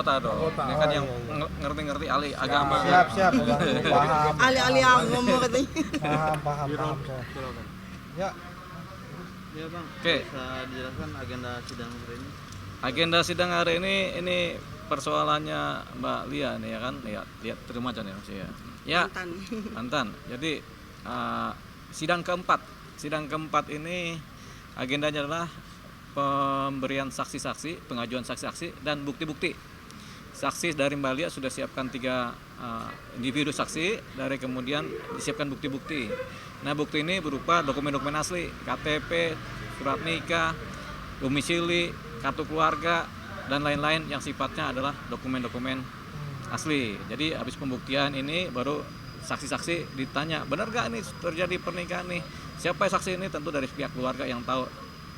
anggota dong. Ini kan yang ngerti-ngerti ahli agama. Siap paham. Ahli-ahli agama katanya. Paham saya. Ya. Ya Bang, Oke. bisa dijelaskan agenda sidang hari ini? Agenda sidang hari ini persoalannya Mbak Lia nih ya kan, lihat terima aja nih maksudnya. Ya, mantan. Jadi sidang keempat ini agendanya adalah pemberian saksi-saksi, pengajuan saksi-saksi dan bukti-bukti. Saksi dari Mbak Lia sudah siapkan 3 individu saksi, dari kemudian disiapkan bukti-bukti. Nah, bukti ini berupa dokumen-dokumen asli, KTP, surat nikah, domisili, kartu keluarga, dan lain-lain yang sifatnya adalah dokumen-dokumen asli. Jadi habis pembuktian ini baru saksi-saksi ditanya, benar gak ini terjadi pernikahan nih? Siapa saksi ini? Tentu dari pihak keluarga yang tahu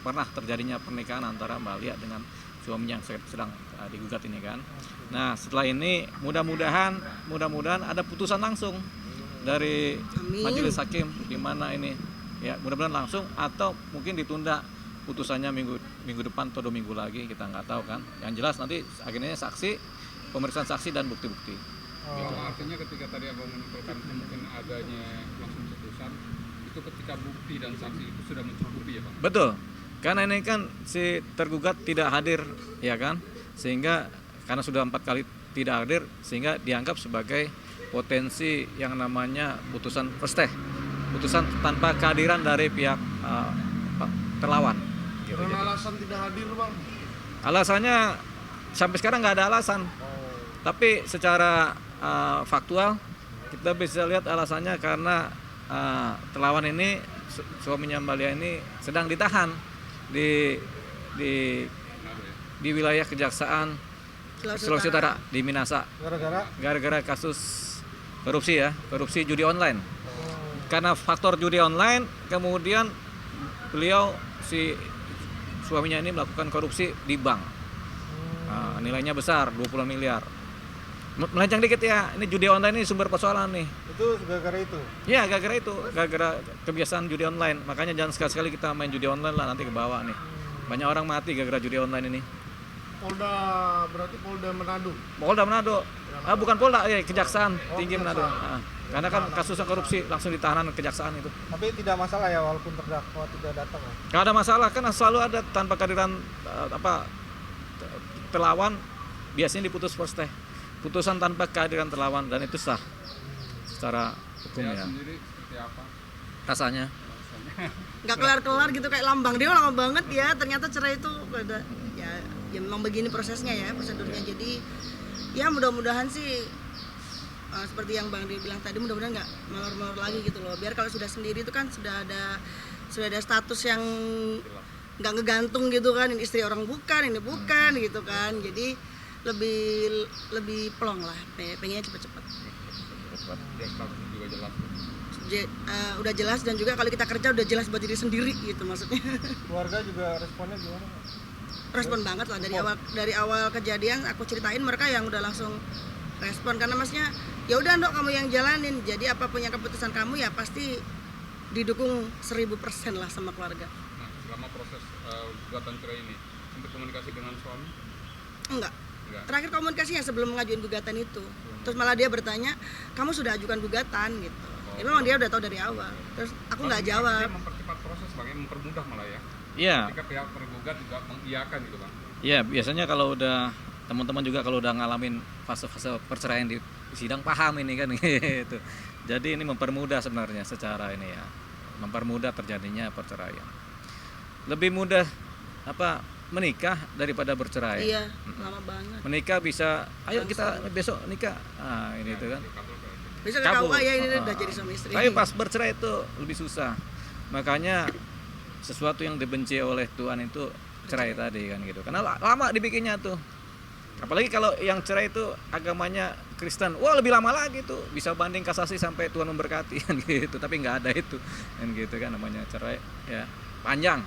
pernah terjadinya pernikahan antara Mbak Lia dengan suaminya yang sedang digugat ini kan. Nah, setelah ini mudah-mudahan ada putusan langsung dari majelis hakim di mana ini ya, mudah-mudahan langsung atau mungkin ditunda putusannya minggu depan atau 2 minggu lagi, kita nggak tahu kan. Yang jelas nanti agendanya saksi, pemeriksaan saksi dan bukti-bukti. Gitu. Artinya ketika tadi Abang menyimpulkan mungkin adanya langsung putusan, itu ketika bukti dan saksi itu sudah mencukupi ya Bang? Betul. Karena ini kan si tergugat tidak hadir ya kan, sehingga karena sudah 4 kali tidak hadir sehingga dianggap sebagai potensi yang namanya putusan first putusan tanpa kehadiran dari pihak terlawan. Gitu. Karena alasan tidak hadir Bang. Alasannya sampai sekarang nggak ada alasan. Tapi secara faktual kita bisa lihat alasannya karena terlawan ini suaminya Mbak Lia ini sedang ditahan di wilayah Kejaksaan Sulawesi Utara di Minasa gara-gara kasus korupsi judi online. Karena faktor judi online kemudian beliau si suaminya ini melakukan korupsi di bank. Nilainya besar 20 miliar. Melenceng dikit ya, ini judi online ini sumber persoalan nih. Itu gara-gara itu? Iya, gara-gara kebiasaan judi online. Makanya jangan sekali-sekali kita main judi online lah, nanti ke bawah nih. Banyak orang mati gara-gara judi online ini. Berarti Polda Manado? Polda Manado. Bukan Polda, Kejaksaan Tinggi Manado. Karena kan kasusnya korupsi langsung ditahanan kejaksaan itu. Tapi tidak masalah ya walaupun terdakwa tidak datang ya? Nggak ada masalah, kan selalu ada tanpa kehadiran terlawan biasanya diputus first putusan tanpa kehadiran terlawan dan itu sah secara hukum ya. Sendiri seperti apa Rasanya Nggak kelar-kelar gitu, kayak lambang dia lama banget ya, ternyata cerai itu ada ya memang begini prosesnya ya, prosedurnya. Jadi ya mudah-mudahan sih seperti yang Bang Dwi bilang tadi, mudah-mudahan nggak molor-molor lagi gitu loh. Biar kalau sudah sendiri itu kan sudah ada status yang nggak ngegantung gitu kan, ini istri orang bukan, ini bukan gitu kan. Jadi lebih plong lah, pengennya cepet-cepet. juga jelas. Udah jelas, dan juga kalau kita kerja udah jelas buat diri sendiri gitu maksudnya. Keluarga juga responnya gimana? Respon banget lah dari awal kejadian aku ceritain, mereka yang udah langsung respon karena maksudnya ya udah Ndok, kamu yang jalanin, jadi apapun yang keputusan kamu ya pasti didukung 1000% lah sama keluarga. Nah, selama proses gugatan cerai ini sempat komunikasi dengan suami? Enggak. Terakhir komunikasinya sebelum mengajuin gugatan itu. Terus malah dia bertanya, kamu sudah ajukan gugatan gitu. Ya memang dia udah tahu dari awal. Terus aku nggak jawab. Dia mempercepat proses, bagaimana mempermudah malah ya. iya. Ketika pihak tergugat juga mengiyakan gitu Bang. Iya, biasanya kalau udah teman-teman juga kalau udah ngalamin fase-fase perceraian di sidang paham ini kan gitu. Jadi ini mempermudah sebenarnya secara ini ya. Mempermudah terjadinya perceraian. Lebih mudah menikah daripada bercerai. Iya, lama banget. Menikah bisa, ayo kita besok nikah. Ini itu kan. Bisa ke KUA ya, ini udah jadi suami istri. Tapi pas bercerai itu lebih susah. Makanya sesuatu yang dibenci oleh Tuhan itu cerai tadi kan gitu. Karena lama dibikinnya tuh. Apalagi kalau yang cerai itu agamanya Kristen, wah lebih lama lagi tuh, bisa banding kasasi sampai Tuhan memberkati kan gitu. Tapi nggak ada itu kan gitu kan, namanya cerai ya panjang.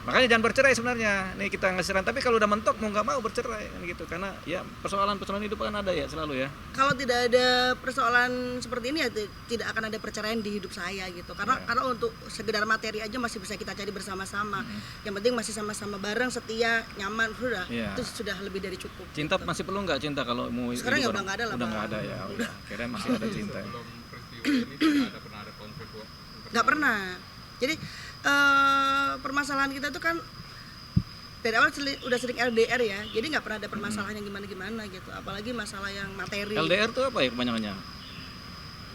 Makanya jangan bercerai sebenarnya. Nih kita ngasiran, tapi kalau udah mentok mau nggak mau bercerai kan gitu. Karena ya persoalan-persoalan hidup kan ada ya selalu ya. Kalau tidak ada persoalan seperti ini ya tidak akan ada perceraian di hidup saya gitu. Karena untuk sekedar materi aja masih bisa kita cari bersama-sama. Yang penting masih sama-sama bareng, setia, nyaman, sudah. Itu sudah lebih dari cukup. Cinta masih perlu nggak cinta kalau mau sekarang ya hidup udah bareng? nggak ada lah, Udah Bang. nggak ada ya. Udah. Kira masih ada cinta. Ya. Sebelum peristiwa ini tidak pernah ada konflik Nggak pernah. Jadi permasalahan kita itu kan dari awal udah sering LDR ya, jadi nggak pernah ada permasalahan yang gimana-gimana gitu, apalagi masalah yang materi. LDR tuh apa ya kepanjangannya?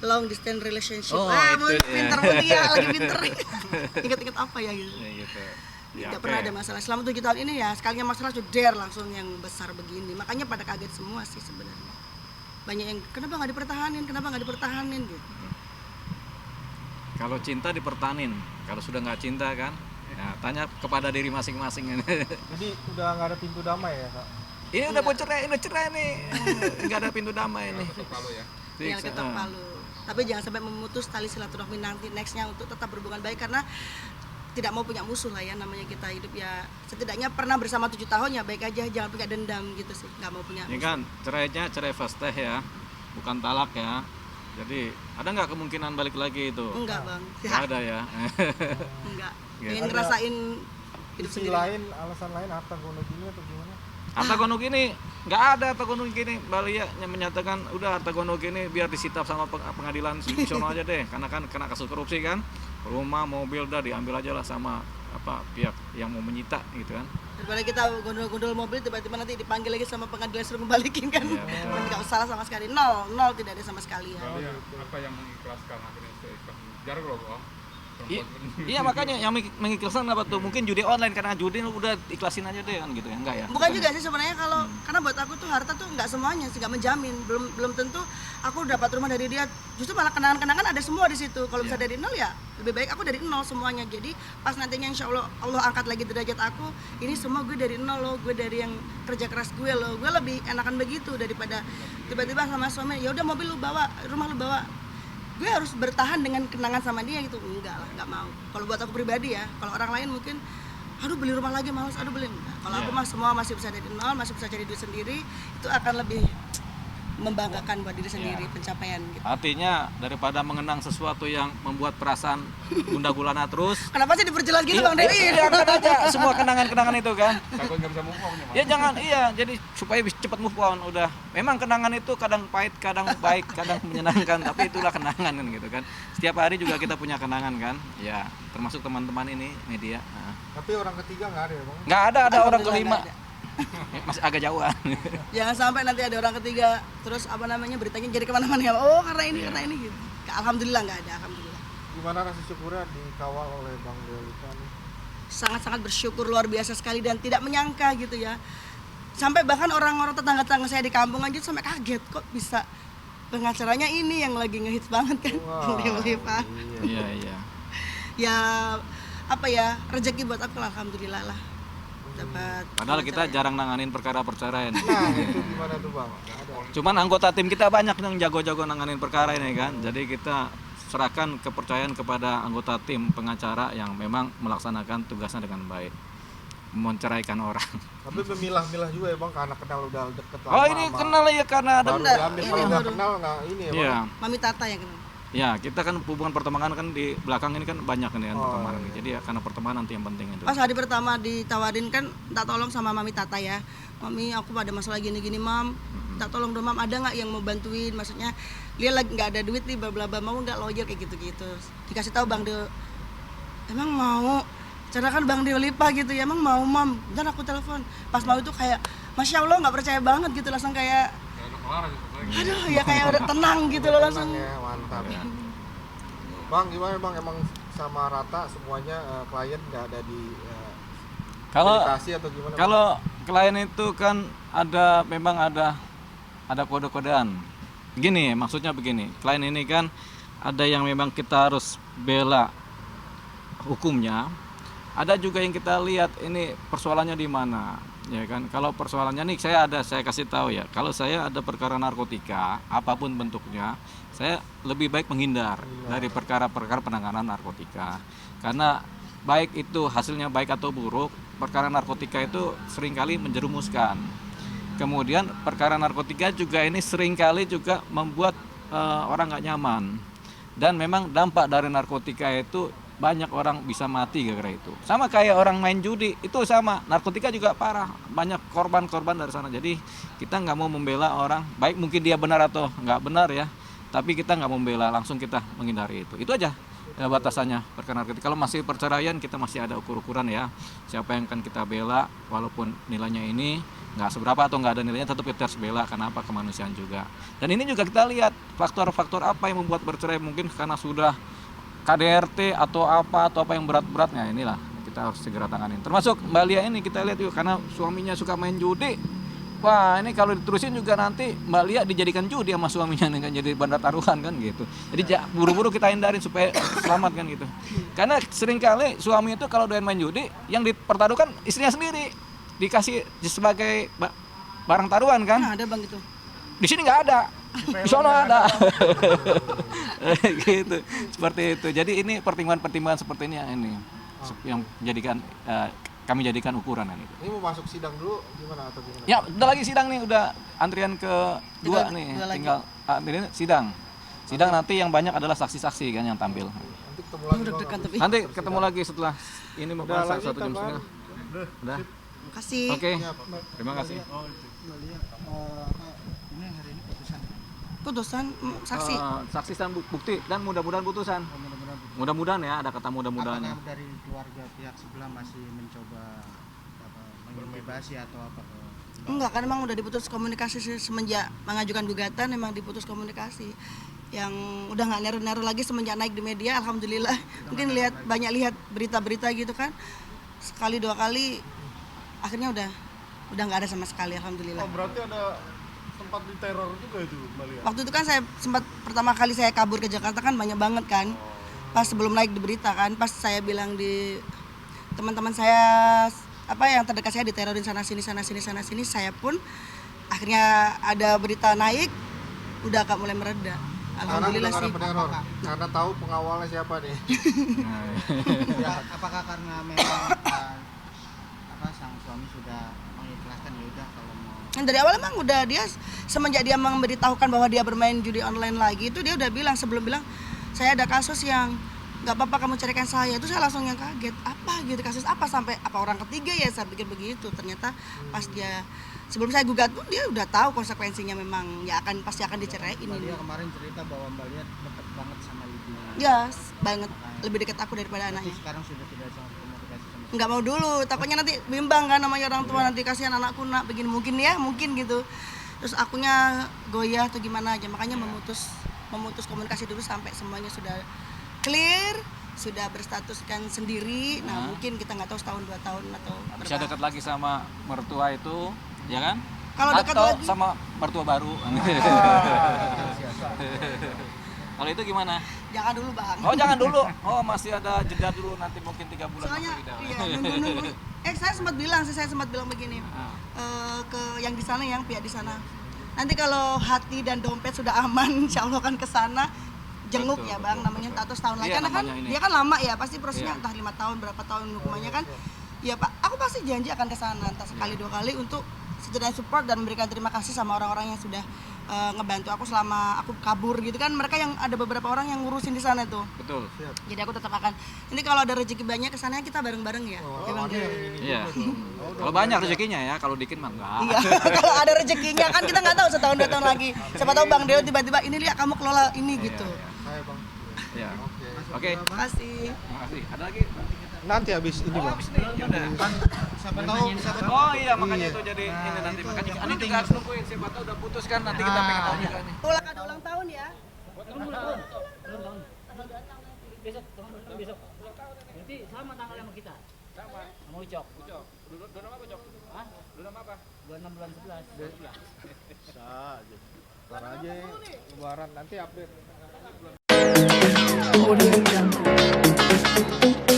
Long distance relationship. Oh, Mau itu, pinter ya, lagi pinter. Ingat-ingat apa ya gitu. Ya, gitu. Nggak pernah ada masalah. Selama 7 tahun ini ya, sekalinya masalah sudah langsung yang besar begini. Makanya pada kaget semua sih sebenarnya. Banyak yang kenapa nggak dipertahanin gitu. Kalau cinta dipertahanin, kalau sudah nggak cinta kan, ya tanya kepada diri masing-masing. Jadi udah nggak ada pintu damai ya kak? Ini udah mau cerai nih, nggak ada pintu damai nih. ketok palu ya. Yang ketok palu. Tapi jangan sampai memutus tali silaturahmi nanti nextnya untuk tetap berhubungan baik, karena tidak mau punya musuh lah ya, namanya kita hidup ya setidaknya pernah bersama 7 tahun ya baik aja, jangan punya dendam gitu sih, nggak mau punya Ini musuh. kan cerainya cerai fasteh ya, bukan talak ya. Jadi ada nggak kemungkinan balik lagi itu? Enggak bang, Nggak ada ya. enggak. Gitu. Pengen ngerasain hidup Isi sendiri. lain, alasan lain harta gono gini atau gimana? Harta gono gini nggak ada, harta gono gini. Balia yang menyatakan udah harta gono gini biar disita sama pengadilan sono aja deh, karena kan kena kasus korupsi kan, rumah mobil udah diambil aja lah sama apa pihak yang mau menyita gitu kan. Daripada kita gondol-gondol mobil tiba-tiba nanti dipanggil lagi sama pengadilan suruh ngebalikin kan. Iya, betul. Nggak salah sama sekali, nol tidak ada sama sekali ya. Lalu apa yang mengikhlaskan akhirnya seikhlas? Jarang loh, Bang. Iya makanya yang mengikhlaskan apa tuh? Mungkin judi online, karena judi udah ikhlasin aja deh kan gitu ya, enggak ya? Bukan juga sih sebenarnya kalau karena buat aku tuh harta tuh nggak semuanya sih, nggak menjamin, belum tentu aku dapat rumah dari dia, justru malah kenangan-kenangan ada semua di situ. Kalau bisa dari nol ya lebih baik aku dari nol semuanya. Jadi pas nantinya insya Allah angkat lagi derajat aku, ini semua gue dari nol loh, gue dari yang kerja keras gue loh, gue lebih enakan begitu daripada tiba-tiba sama suami ya udah mobil lu bawa, rumah lu bawa, gue harus bertahan dengan kenangan sama dia gitu. Enggak lah, nggak mau. Kalau buat aku pribadi ya, kalau orang lain mungkin aduh beli rumah lagi malas, aduh beli. Nah, kalau aku mah semua masih bisa dari nol, masih bisa cari duit sendiri, itu akan lebih membanggakan buat diri sendiri, pencapaian gitu. Artinya daripada mengenang sesuatu yang membuat perasaan gundah gulana terus, Kenapa sih diperjelas gitu Bang Dewi? angkat aja semua kenangan-kenangan itu kan. Takut nggak bisa move on ya, Bang. Ya jangan, iya, jadi supaya bisa cepat move on. Udah, memang kenangan itu kadang pahit, kadang baik, kadang menyenangkan, tapi itulah kenangan kan gitu kan. Setiap hari juga kita punya kenangan kan, ya termasuk teman-teman ini media. Nah. Tapi orang ketiga nggak ada ya bang? Nggak ada orang Alhamdulillah kelima, nggak ada. masih agak jauhan. Jangan sampai nanti ada orang ketiga terus apa namanya beritanya jadi kemana-mana ya. Oh karena ini gitu. Alhamdulillah nggak ada, alhamdulillah. Gimana rasa syukurnya dikawal oleh Bang Delita nih? Sangat-sangat bersyukur luar biasa sekali dan tidak menyangka gitu ya. Sampai bahkan orang-orang tetangga-tetangga saya di kampung aja sampai kaget kok bisa pengacaranya ini yang lagi ngehits banget kan. Wah, Dewa. iya. Iya. Ya apa ya rezeki buat aku lah, alhamdulillah lah dapat. Padahal kita jarang nanganin perkara perceraian. Nah itu gimana tuh bang? Nggak ada. Cuman anggota tim kita banyak yang jago-jago nanganin perkara ini kan. Jadi kita serahkan kepercayaan kepada anggota tim pengacara yang memang melaksanakan tugasnya dengan baik, menceraikan orang. Tapi memilah-milah juga ya bang, karena kenal udah deket lama. Oh ini kenal ya karena ada. Baru diambil, Ini kalau nggak baru. kenal nggak ini ya bang. Iya. Mami Tata yang kenal. Ya kita kan hubungan pertemanan kan di belakang ini kan banyak kan ya Oh, pertemanan. iya. Jadi ya karena pertemanan itu yang penting itu. Pas hari pertama ditawarin kan minta tolong sama Mami Tata ya, Mami aku ada masalah gini-gini Mam, minta tolong dong Mam, ada nggak yang mau bantuin, maksudnya dia lagi nggak ada duit nih bla bla bla, mau nggak lawyer kayak gitu-gitu. Dikasih tahu Bang De, emang mau, cara kan Bang Deo Lipa gitu ya, emang mau Mam, dan aku telepon, pas mau itu kayak Masya Allah nggak percaya banget gitu, langsung kayak Kayak udah kelar gitu lagi. aduh ya kayak udah tenang gitu loh langsung. Tenang ya, mantap. Bang gimana bang, emang sama rata semuanya klien nggak ada di Kalau dedikasi atau gimana? Kalau klien itu kan memang ada kode-kodean. Gini, maksudnya begini, klien ini kan ada yang memang kita harus bela hukumnya, ada juga yang kita lihat ini persoalannya di mana, ya kan? Kalau persoalannya nih saya kasih tahu ya, kalau saya ada perkara narkotika apapun bentuknya, saya lebih baik menghindar dari perkara-perkara penanganan narkotika, karena baik itu hasilnya baik atau buruk, perkara narkotika itu seringkali menjerumuskan. Kemudian perkara narkotika juga ini seringkali juga membuat orang nggak nyaman. Dan memang dampak dari narkotika itu banyak orang bisa mati gara-gara itu. Sama kayak orang main judi, itu sama. Narkotika juga parah, banyak korban-korban dari sana. Jadi kita nggak mau membela orang, baik mungkin dia benar atau nggak benar ya, tapi kita nggak membela, langsung kita menghindari itu. Itu aja batasannya perkara narkotika. Kalau masih perceraian kita masih ada ukur-ukuran ya. Siapa yang akan kita bela, walaupun nilainya ini nggak seberapa atau nggak ada nilainya, tetap kita harus bela. Kenapa? Kemanusiaan juga. Dan ini juga kita lihat faktor-faktor apa yang membuat bercerai, mungkin karena sudah KDRT atau apa yang berat-beratnya, inilah kita harus segera tanganin. Termasuk Mbak Lia ini kita lihat juga karena suaminya suka main judi. Wah, ini kalau diterusin juga nanti Mbak Lia dijadikan judi sama suaminya nih kan, jadi bandar taruhan kan gitu. Jadi buru-buru kita hindarin supaya selamat kan gitu. Karena seringkali suami itu kalau doyan main judi, yang dipertaruhkan istrinya sendiri, dikasih sebagai barang taruhan kan. Nah, ada bang itu. Di sini nggak ada, di sana ada. Gitu, seperti itu. Jadi ini pertimbangan-pertimbangan seperti ini yang menjadikan kami jadikan ukuran ini. Ini mau masuk sidang dulu gimana atau gimana? Ya, udah lagi sidang nih, udah antrian kedua nih, tinggal antrian sidang. Sidang nanti yang banyak adalah saksi-saksi kan yang tampil. Nanti ketemu lagi. Deg-degan tapi. Nanti ketemu lagi setelah ini mau masak 1 jam setengah. Udah. Makasih. Oke. Terima kasih. Ini hari ini putusan. Putusan saksi. Saksi dan bukti dan mudah-mudahan putusan. Mudah-mudahan ya, ada kata mudah-mudahannya. Apakah dari keluarga pihak sebelah masih mencoba membebasi atau apa? Enggak, kan emang udah diputus komunikasi semenjak mengajukan gugatan, emang diputus komunikasi. Yang udah nggak neru-neru lagi semenjak naik di media, alhamdulillah. Mungkin banyak lihat berita-berita gitu kan. Sekali 2 kali akhirnya udah nggak ada sama sekali, alhamdulillah. Oh, berarti ada sempat diteror juga itu Mbak Lia? Waktu itu kan saya sempat pertama kali saya kabur ke Jakarta kan banyak banget kan. Pas sebelum naik di berita kan, pas saya bilang di teman-teman saya yang terdekat saya diterorin sana sini, saya pun akhirnya ada berita naik, udah agak mulai mereda. Alhamdulillah sih. Peneror, karena tahu pengawalnya siapa nih. Apakah karena memang sang suami sudah mengikhlaskan ya udah kalau mau. Dari awal emang udah dia semenjak dia memberitahukan bahwa dia bermain judi online lagi itu dia udah bilang saya ada kasus yang nggak apa-apa kamu carikan saya. Itu saya langsung yang kaget, apa gitu, kasus apa, sampai apa orang ketiga ya, saya pikir begitu. Ternyata pas dia sebelum saya gugat pun dia udah tahu konsekuensinya, memang ya pasti akan diceraiin. Mbak Lia kemarin cerita bahwa Mbak Lia dekat banget sama ibunya. Ya banget, lebih dekat aku daripada Tapi anaknya. sekarang sudah tidak sama komunikasi sama. Nggak mau dulu, takutnya nanti bimbang kan namanya orang tua, nanti kasihan anakku nak begini, mungkin gitu. Terus akunya goyah atau gimana aja, makanya memutus komunikasi dulu sampai semuanya sudah clear, sudah berstatuskan sendiri. Nah, mungkin kita nggak tahu setahun 2 tahun atau Bisa dekat lagi sama mertua itu, ya kan? Kalau dekat atau lagi sama mertua baru. Kalau itu gimana? jangan dulu bang. Oh, jangan dulu. Oh, masih ada jeda dulu, nanti mungkin 3 bulan Soalnya masih iya, nunggu. Saya sempat bilang begini ke yang di sana, yang pihak di sana. Nanti kalau hati dan dompet sudah aman, insya Allah akan ke sana. Jenguk Betul, ya bang, betul, namanya betul. tato setahun lagi. Iya, Karena kan namanya ini. dia kan lama ya, pasti prosesnya Iya. entah 5 tahun, berapa tahun hukumannya kan. Ya pak, aku pasti janji akan ke sana, entah sekali 2 kali untuk setidaknya support dan memberikan terima kasih sama orang-orang yang sudah ngebantu aku selama aku kabur gitu kan. Mereka yang ada beberapa orang yang ngurusin di sana tuh. Betul. Jadi aku tetap akan. Ini kalau ada rezeki banyak kesana kita bareng-bareng ya. Ya, Bang? Iya. Kalau banyak rezekinya ya, kalau dikit mah enggak. Iya. Kalau ada rezekinya kan kita nggak tahu setahun 2 tahun lagi. Siapa tahu Bang Deo tiba-tiba ini lihat kamu kelola ini gitu. Hai Bang. Iya. Oke. Oke. Terima kasih. Terima kasih. Ada lagi? Nanti habis ini Bang. Ya udah. Siapa tahu Oh iya, makanya itu jadi ini nanti. Makanya ini juga harus nungguin, siapa tahu udah putus kan, nanti kita pengen tahu juga nih. Ada ulang tahun ya. Besok. Nanti sama tanggal sama kita. Sama. Sama Ucok. Dulu nama apa, Cok? Hah? Dulu nama apa? 26 bulan 11. Bisa aja. Ntar aja lebaran nanti update. Audio Jungle.